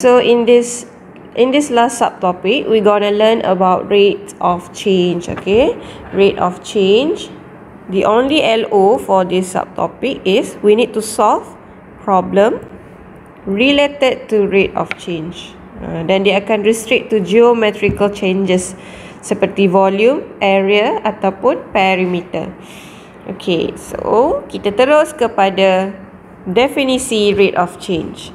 So in this last subtopic, we're gonna learn about rate of change. Okay, rate of change. The only LO for this subtopic is we need to solve problem related to rate of change. Dan dia akan restrict to geometrical changes seperti volume, area ataupun perimeter. Okay, so kita terus kepada definisi rate of change.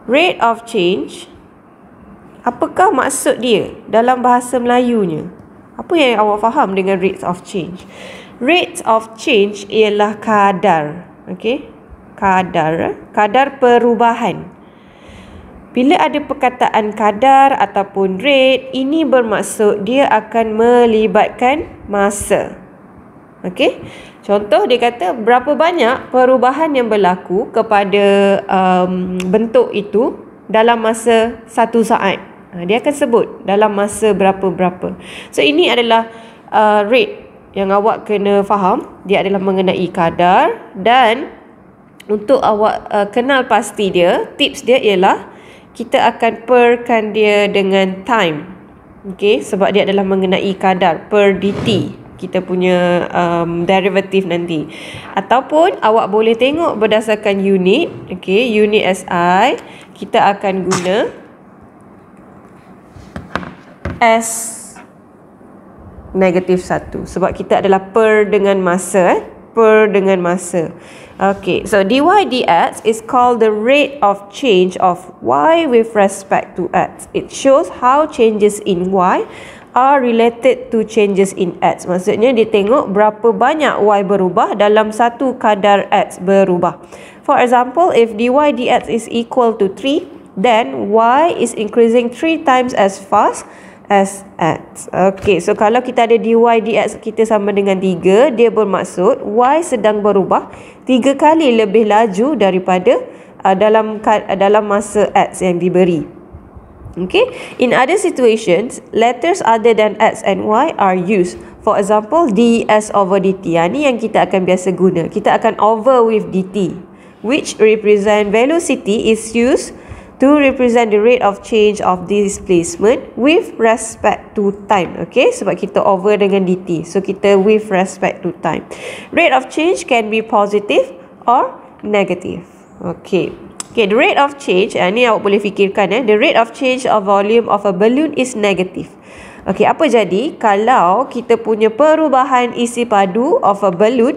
Rate of change, apakah maksud dia dalam bahasa Melayunya? Apa yang awak faham dengan rate of change? Rate of change ialah kadar, okey? Kadar perubahan. Bila ada perkataan kadar ataupun rate, ini bermaksud dia akan melibatkan masa. Okey? Contoh dia kata berapa banyak perubahan yang berlaku kepada bentuk itu dalam masa 1 saat. Dia akan sebut dalam masa berapa-berapa. So ini adalah rate yang awak kena faham. Dia adalah mengenai kadar, dan untuk awak kenal pasti dia, tips dia ialah kita akan perkan dia dengan time. Okey, sebab dia adalah mengenai kadar per dt. Kita punya derivatif nanti. Ataupun awak boleh tengok berdasarkan unit. Okey, unit SI kita akan guna S -1 sebab kita adalah per dengan masa, per dengan masa. Okay, so dy dx is called the rate of change of y with respect to x. It shows how changes in y are related to changes in x. Maksudnya dia tengok berapa banyak y berubah dalam satu kadar x berubah. For example, if dy dx is equal to 3, then y is increasing 3 times as fast as x. Okay, so kalau kita ada dy dx kita sama dengan 3, dia bermaksud y sedang berubah 3 kali lebih laju daripada dalam masa x yang diberi. Okay, in other situations, letters other than x and y are used. For example, ds over dt. Ini yang kita akan biasa guna. Kita akan over with dt, which represent velocity, is used to represent the rate of change of displacement with respect to time. Okay, sebab kita over dengan dt, so kita with respect to time. Rate of change can be positive or negative. Okay. Okay, the rate of change, ni awak boleh fikirkan, the rate of change of volume of a balloon is negative. Okay, apa jadi kalau kita punya perubahan isi padu of a balloon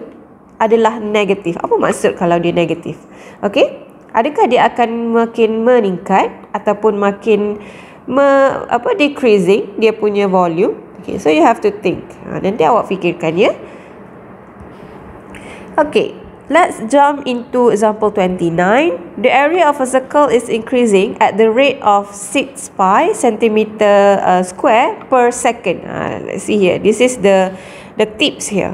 adalah negatif? Apa maksud kalau dia negatif? Okay, adakah dia akan makin meningkat ataupun makin decreasing dia punya volume? Okay, so you have to think. Nanti awak fikirkan ya. Okay, let's jump into example 29. The area of a circle is increasing at the rate of 6 pi centimeter square per second. Let's see here. This is the tips here.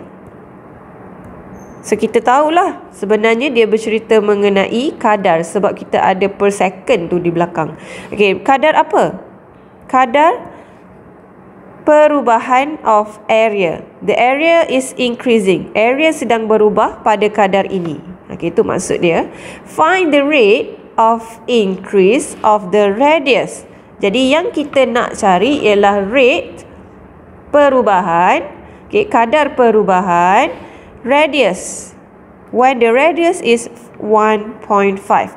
So kita tahulah sebenarnya dia bercerita mengenai kadar sebab kita ada per second tu di belakang. Okay, kadar apa? Kadar perubahan of area. The area is increasing. Area sedang berubah pada kadar ini. Okay, itu maksud dia. Find the rate of increase of the radius. Jadi yang kita nak cari ialah rate perubahan, okay, kadar perubahan radius. When the radius is 1.5.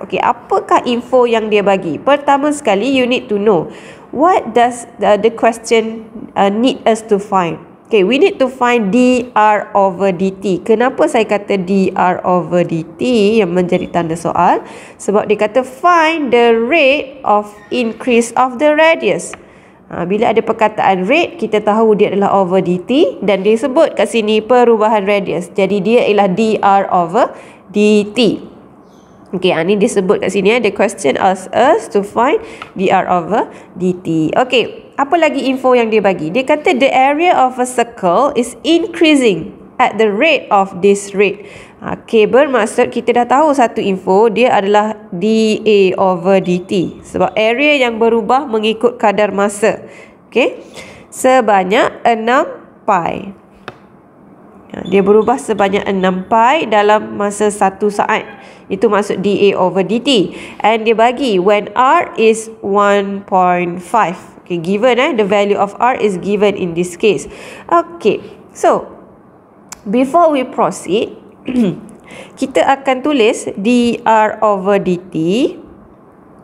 Okay, apakah info yang dia bagi? Pertama sekali, you need to know what does the question need us to find. Okay, we need to find dr over dt. Kenapa saya kata dr over dt yang menjadi tanda soal? Sebab dia kata find the rate of increase of the radius. Bila ada perkataan rate, kita tahu dia adalah over dt, dan dia sebut kat sini perubahan radius. Jadi dia ialah dr over dt. Okay, ini disebut kat sini. The question asks us to find dr over dt. Okay, apa lagi info yang dia bagi? Dia kata the area of a circle is increasing at the rate of this rate. Okay, bermaksud kita dah tahu satu info, dia adalah dA over dt. Sebab area yang berubah mengikut kadar masa. Okay, sebanyak 6 pi. Dia berubah sebanyak 6 pi dalam masa 1 saat. Itu maksud dA over dt. And dia bagi when R is 1.5. Okay, given the value of R is given in this case. Okay, so before we proceed, kita akan tulis dr over dt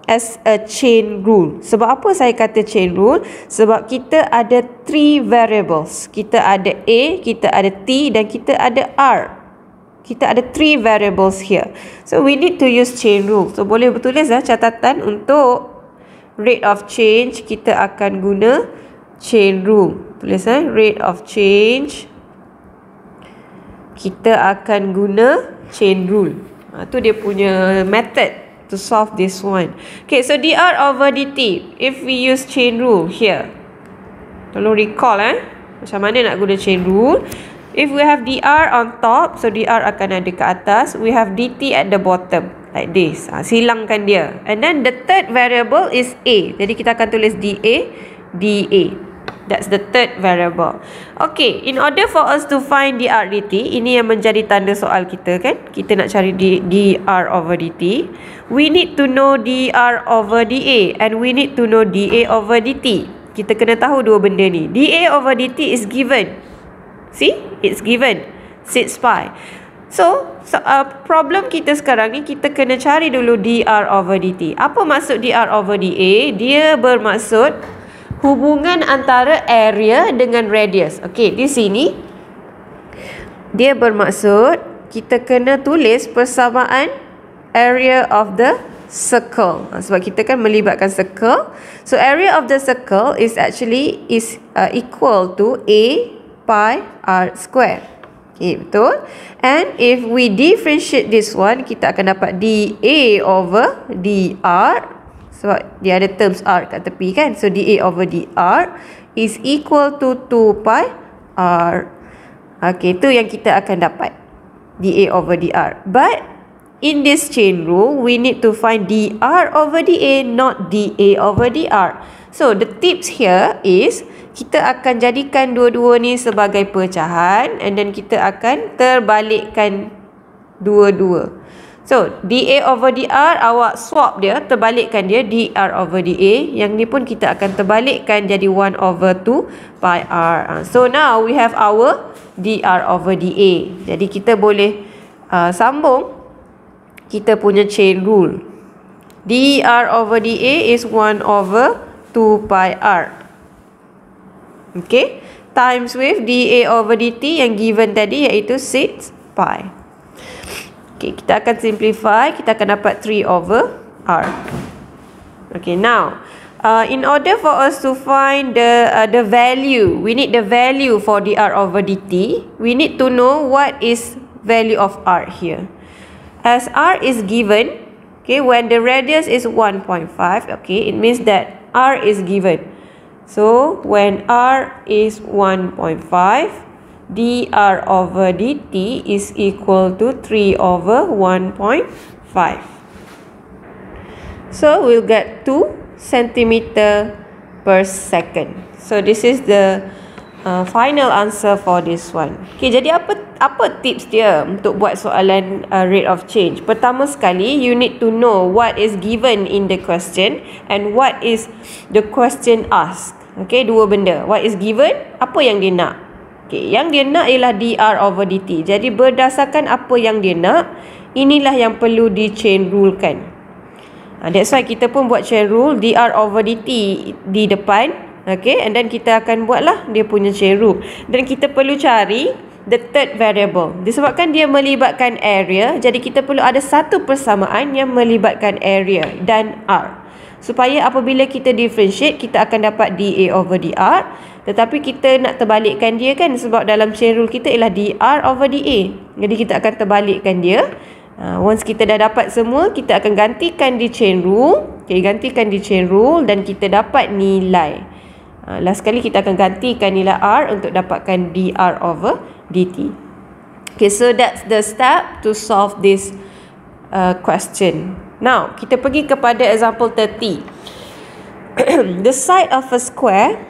as a chain rule. Sebab apa saya kata chain rule? Sebab kita ada 3 variables. Kita ada A, kita ada T dan kita ada R. Kita ada 3 variables here. So we need to use chain rule. So boleh bertulis catatan untuk rate of change, kita akan guna chain rule. Tulis rate of change, kita akan guna chain rule. Tu dia punya method to solve this one. Okay, so dr over dt, if we use chain rule here, tolong recall macam mana nak guna chain rule. If we have dr on top, so dr akan ada ke atas, we have dt at the bottom like this. Silangkan dia. And then the third variable is a, jadi kita akan tulis dA. That's the third variable. Okay, in order for us to find dr dt, ini yang menjadi tanda soal kita kan. Kita nak cari dr over dt. We need to know dr over dA and we need to know dA over dt. Kita kena tahu dua benda ni. dA over dt is given. See? It's given 6 pi. So problem kita sekarang ni, kita kena cari dulu dr over dt. Apa maksud dr over dA? Dia bermaksud hubungan antara area dengan radius. Okey, di sini dia bermaksud kita kena tulis persamaan area of the circle. Sebab kita kan melibatkan circle. So area of the circle is actually equal to A pi r square. Okay, betul. And if we differentiate this one, kita akan dapat dA over dr. Sebab dia ada terms R kat tepi kan. So dA over dr is equal to 2 pi r. Okay, itu yang kita akan dapat, dA over dr. But in this chain rule, we need to find dr over dA, not dA over dr. So the tips here is kita akan jadikan dua-dua ni sebagai pecahan and then kita akan terbalikkan dua-dua. So dA over dr, awak swap dia, terbalikkan dia dr over dA. Yang ni pun kita akan terbalikkan jadi 1 over 2 pi r. So now we have our dr over dA. Jadi kita boleh sambung kita punya chain rule. dr over dA is 1 over 2 pi r. Okay, times with dA over dt yang given tadi iaitu 6 pi. Okay, kita akan simplify, kita akan dapat 3 over r. Okay, now in order for us to find the value, we need the value for dr over dt. We need to know what is value of r here. As r is given, okay, when the radius is 1.5, okay, it means that r is given. So when r is 1.5, dr over dt is equal to 3 over 1.5. So we'll get 2 centimeter per second. So this is the final answer for this one. Okay, jadi apa tips dia untuk buat soalan rate of change? Pertama sekali, you need to know what is given in the question and what is the question asked. Okay, dua benda. What is given, apa yang dia nak. Okay, yang dia nak ialah dr over dt. Jadi berdasarkan apa yang dia nak, inilah yang perlu di chain rule kan. That's why kita pun buat chain rule dr over dt di depan. Okay, and then kita akan buatlah dia punya chain rule. Dan kita perlu cari the third variable. Disebabkan dia melibatkan area, jadi kita perlu ada satu persamaan yang melibatkan area dan r. Supaya apabila kita differentiate, kita akan dapat dA over dr. Tetapi kita nak terbalikkan dia kan, sebab dalam chain rule kita ialah dr over dA. Jadi kita akan terbalikkan dia. Once kita dah dapat semua, kita akan gantikan di chain rule. Okay, gantikan di chain rule dan kita dapat nilai. Last sekali kita akan gantikan nilai r untuk dapatkan dr over dt. Okay, so that's the step to solve this question. Now, kita pergi kepada example 30. The side of a square,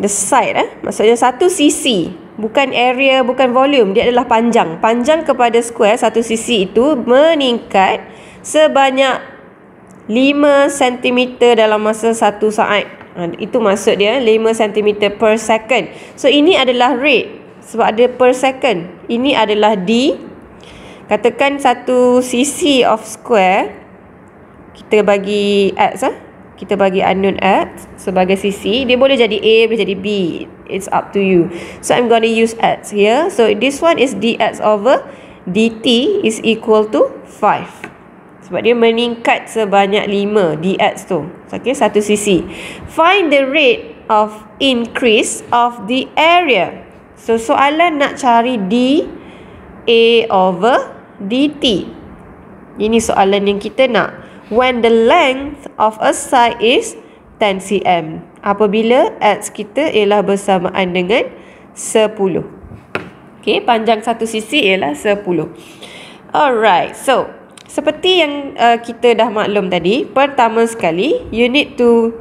the side maksudnya 1 cc bukan area, bukan volume, dia adalah panjang. Panjang kepada square satu sisi itu meningkat sebanyak 5 cm dalam masa 1 saat. Itu maksud dia 5 cm per second. So ini adalah rate sebab ada per second. Ini adalah D. Katakan satu sisi of square, kita bagi X kita bagi unknown X sebagai sisi. Dia boleh jadi A, boleh jadi B. It's up to you. So I'm going to use X here. So this one is dx over dt is equal to 5. Sebab dia meningkat sebanyak 5 dx tu. Okay, satu sisi. Find the rate of increase of the area. So soalan nak cari dA over dt. Ini soalan yang kita nak. When the length of a side is 10 cm. Apabila X kita ialah bersamaan dengan 10. Okay, panjang satu sisi ialah 10. Alright, so seperti yang kita dah maklum tadi, pertama sekali, you need to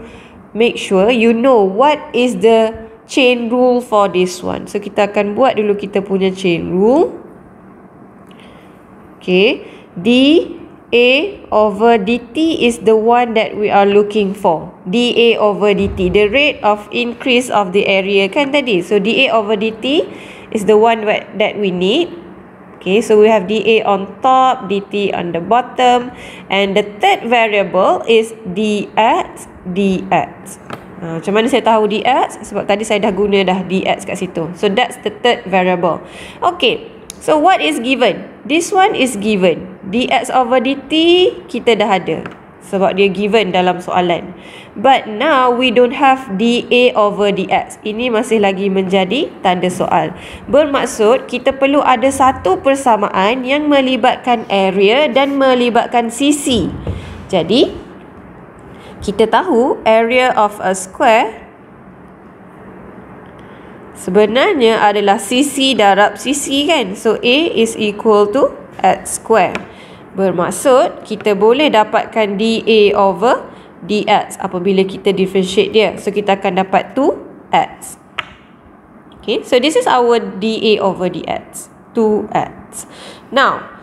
make sure you know what is the chain rule for this one. So kita akan buat dulu kita punya chain rule. Okay, dA over dt is the one that we are looking for. dA over dt, the rate of increase of the area kan tadi. So dA over dt is the one that we need. Okay, so we have dA on top, dt on the bottom, and the third variable is dx. Macam mana saya tahu dx? Sebab tadi saya dah guna dah dx kat situ. So that's the third variable. Okay, so what is given? This one is given. dx over dt kita dah ada sebab dia given dalam soalan. But now we don't have dA over dx. Ini masih lagi menjadi tanda soal. Bermaksud kita perlu ada satu persamaan yang melibatkan area dan melibatkan sisi. Jadi kita tahu area of a square sebenarnya adalah sisi darab sisi kan. So A is equal to x square. Bermaksud kita boleh dapatkan dA over dx apabila kita differentiate dia. So kita akan dapat 2x. Okay, so this is our dA over dx, 2x. Now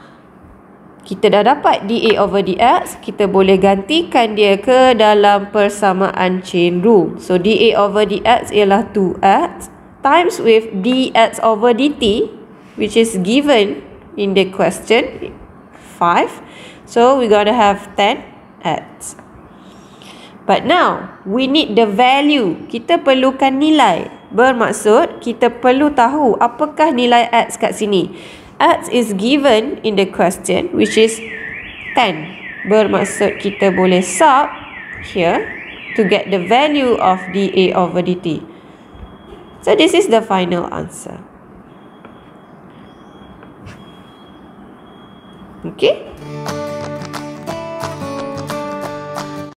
kita dah dapat dA over dx, kita boleh gantikan dia ke dalam persamaan chain rule. So dA over dx ialah 2x times with dx over dt, which is given in the question 5. So we gotta have 10x. But now we need the value. Kita perlukan nilai. Bermaksud kita perlu tahu apakah nilai x kat sini. X is given in the question, which is 10. Bermaksud kita boleh sub here to get the value of dA over dt. So this is the final answer. Okay.